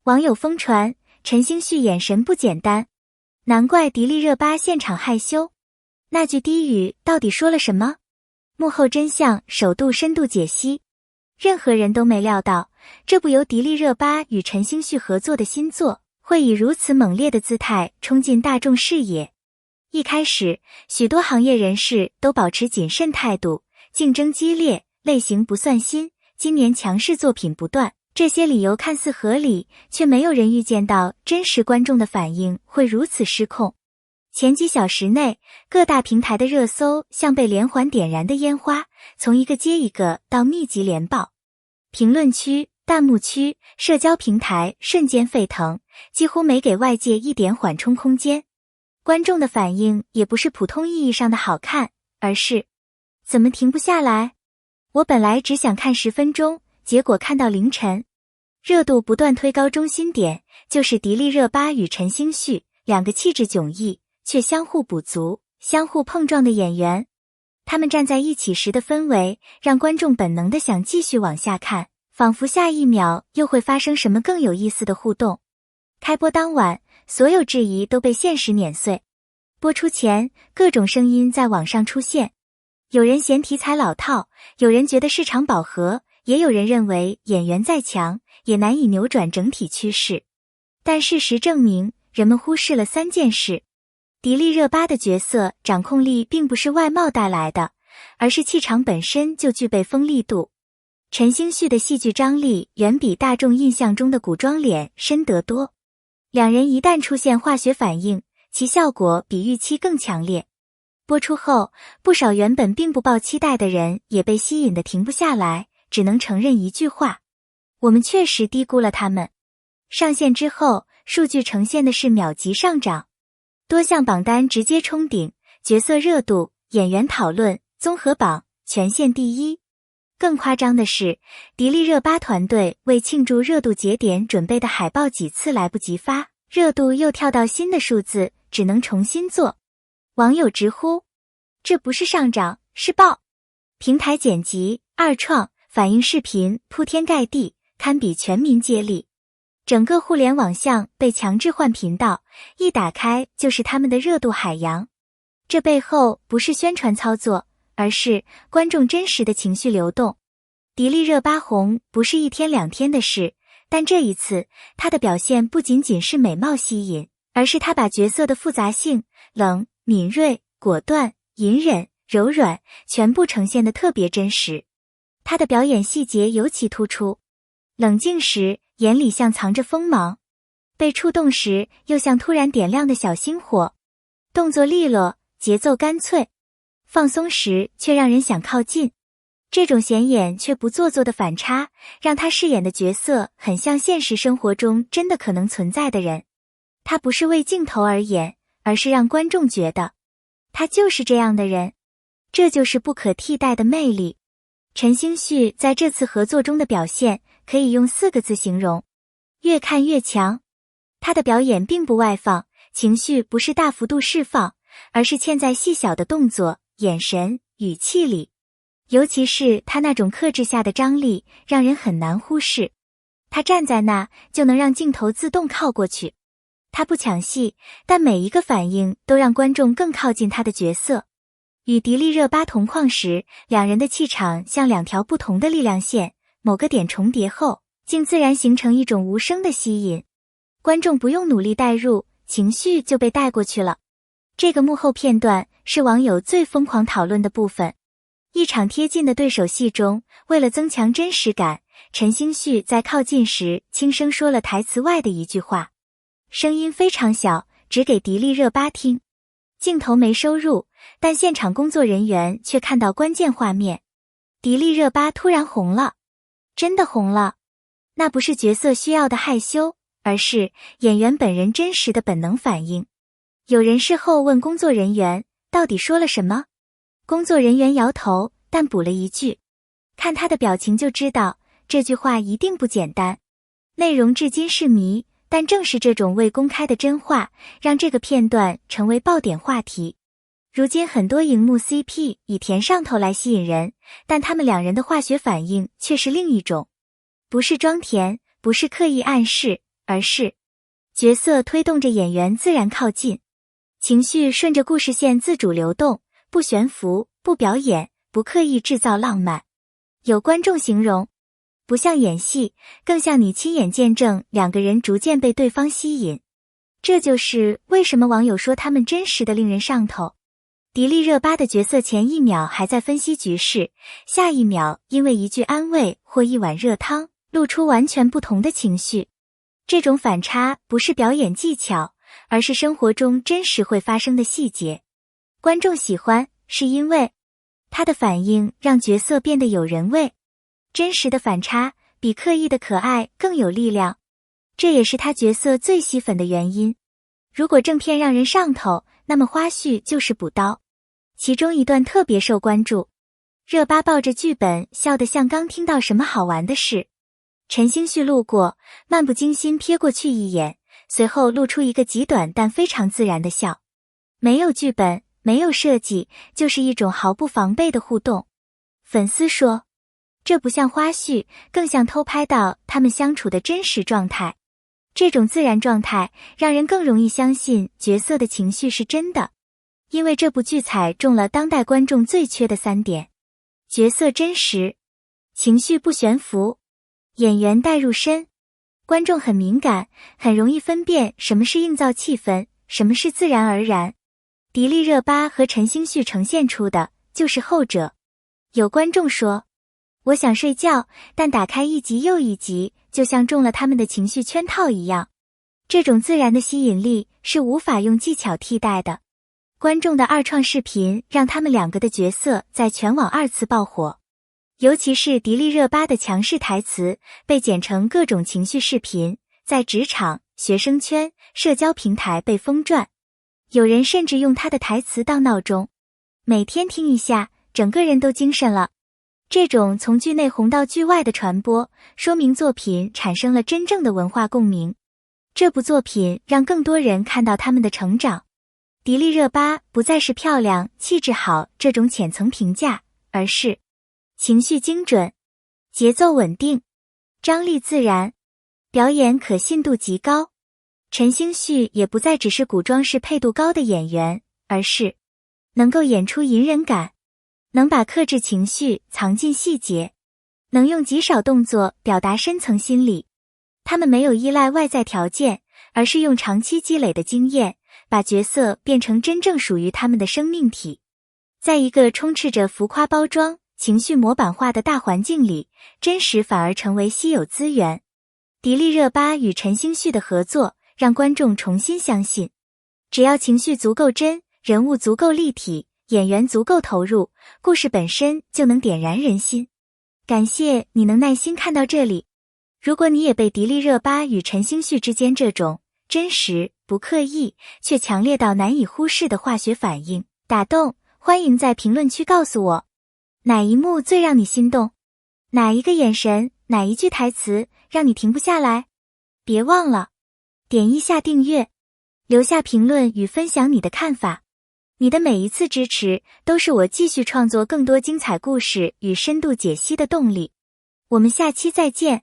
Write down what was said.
网友疯传陈星旭眼神不简单，难怪迪丽热巴现场害羞。那句低语到底说了什么？幕后真相首度深度解析。任何人都没料到，这部由迪丽热巴与陈星旭合作的新作，会以如此猛烈的姿态冲进大众视野。一开始，许多行业人士都保持谨慎态度，竞争激烈，类型不算新，今年强势作品不断。这些理由看似合理，却没有人预见到真实观众的反应会如此失控。前几小时内，各大平台的热搜像被连环点燃的烟花，从一个接一个到密集连爆。评论区、弹幕区、社交平台瞬间沸腾，几乎没给外界一点缓冲空间。观众的反应也不是普通意义上的好看，而是怎么停不下来？我本来只想看10分钟，结果看到凌晨。热度不断推高中心点就是迪丽热巴与陈星旭，两个气质迥异却相互补足、相互碰撞的演员。他们站在一起时的氛围，让观众本能的想继续往下看，仿佛下一秒又会发生什么更有意思的互动。开播当晚，所有质疑都被现实碾碎。播出前，各种声音在网上出现，有人嫌题材老套，有人觉得市场饱和，也有人认为演员再强也难以扭转整体趋势。但事实证明，人们忽视了3件事。迪丽热巴的角色掌控力并不是外貌带来的，而是气场本身就具备锋利度。陈星旭的戏剧张力远比大众印象中的古装脸深得多。两人一旦出现化学反应，其效果比预期更强烈。播出后，不少原本并不抱期待的人也被吸引得停不下来，只能承认一句话：我们确实低估了他们。上线之后，数据呈现的是秒级上涨，多项榜单直接冲顶，角色热度、演员讨论、综合榜全线第一。更夸张的是，迪丽热巴团队为庆祝热度节点准备的海报几次来不及发，热度又跳到新的数字，只能重新做。网友直呼，这不是上涨，是爆。平台剪辑、二创、反应视频铺天盖地，堪比全民接力。整个互联网像被强制换频道，一打开就是他们的热度海洋。这背后不是宣传操作，而是观众真实的情绪流动。迪丽热巴红不是1天2天的事，但这一次她的表现不仅仅是美貌吸引，而是她把角色的复杂性、冷、敏锐、果断、隐忍、柔软全部呈现得特别真实。她的表演细节尤其突出，冷静时眼里像藏着锋芒，被触动时又像突然点亮的小星火，动作利落，节奏干脆，放松时却让人想靠近。这种显眼却不做作的反差，让他饰演的角色很像现实生活中真的可能存在的人。他不是为镜头而演，而是让观众觉得他就是这样的人。这就是不可替代的魅力。陈星旭在这次合作中的表现可以用4个字形容：越看越强。他的表演并不外放，情绪不是大幅度释放，而是嵌在细小的动作、眼神、语气里。尤其是他那种克制下的张力，让人很难忽视。他站在那，就能让镜头自动靠过去。他不抢戏，但每一个反应都让观众更靠近他的角色。与迪丽热巴同框时，两人的气场像2条不同的力量线，某个点重叠后，竟自然形成一种无声的吸引。观众不用努力带入，情绪就被带过去了。这个幕后片段是网友最疯狂讨论的部分。一场贴近的对手戏中，为了增强真实感，陈星旭在靠近时轻声说了台词外的一句话，声音非常小，只给迪丽热巴听。镜头没收入，但现场工作人员却看到关键画面。迪丽热巴突然红了，真的红了。那不是角色需要的害羞，而是演员本人真实的本能反应。有人事后问工作人员到底说了什么，工作人员摇头，但补了一句，看他的表情就知道这句话一定不简单。内容至今是谜，但正是这种未公开的真话，让这个片段成为爆点话题。如今很多荧幕 CP 以甜上头来吸引人，但他们2人的化学反应却是另一种。不是装甜，不是刻意暗示，而是角色推动着演员自然靠近，情绪顺着故事线自主流动，不悬浮，不表演，不刻意制造浪漫。有观众形容，不像演戏，更像你亲眼见证两个人逐渐被对方吸引。这就是为什么网友说他们真实的令人上头。迪丽热巴的角色前一秒还在分析局势，下一秒因为一句安慰或一碗热汤，露出完全不同的情绪。这种反差不是表演技巧，而是生活中真实会发生的细节。观众喜欢，是因为他的反应让角色变得有人味。真实的反差比刻意的可爱更有力量，这也是他角色最吸粉的原因。如果正片让人上头，那么花絮就是补刀。其中一段特别受关注，热巴抱着剧本笑得像刚听到什么好玩的事。陈星旭路过，漫不经心瞥过去一眼，随后露出一个极短但非常自然的笑。没有剧本，没有设计，就是一种毫不防备的互动。粉丝说，这不像花絮，更像偷拍到他们相处的真实状态。这种自然状态让人更容易相信角色的情绪是真的，因为这部剧踩中了当代观众最缺的3点：角色真实，情绪不悬浮，演员带入深。观众很敏感，很容易分辨什么是营造气氛，什么是自然而然。迪丽热巴和陈星旭呈现出的就是后者。有观众说，我想睡觉，但打开一集又一集，就像中了他们的情绪圈套一样。这种自然的吸引力是无法用技巧替代的。观众的二创视频让他们两个的角色在全网2次爆火，尤其是迪丽热巴的强势台词被剪成各种情绪视频，在职场、学生圈、社交平台被疯转。有人甚至用她的台词当闹钟，每天听一下，整个人都精神了。这种从剧内红到剧外的传播，说明作品产生了真正的文化共鸣。这部作品让更多人看到他们的成长。迪丽热巴不再是漂亮、气质好这种浅层评价，而是情绪精准，节奏稳定，张力自然，表演可信度极高。陈星旭也不再只是古装式配度高的演员，而是能够演出隐忍感，能把克制情绪藏进细节，能用极少动作表达深层心理。他们没有依赖外在条件，而是用长期积累的经验，把角色变成真正属于他们的生命体。在一个充斥着浮夸包装、情绪模板化的大环境里，真实反而成为稀有资源。迪丽热巴与陈星旭的合作，让观众重新相信，只要情绪足够真，人物足够立体，演员足够投入，故事本身就能点燃人心。感谢你能耐心看到这里。如果你也被迪丽热巴与陈星旭之间这种真实、不刻意，却强烈到难以忽视的化学反应打动，欢迎在评论区告诉我，哪一幕最让你心动？哪一个眼神，哪一句台词让你停不下来？别忘了点一下订阅，留下评论与分享你的看法。你的每一次支持都是我继续创作更多精彩故事与深度解析的动力。我们下期再见。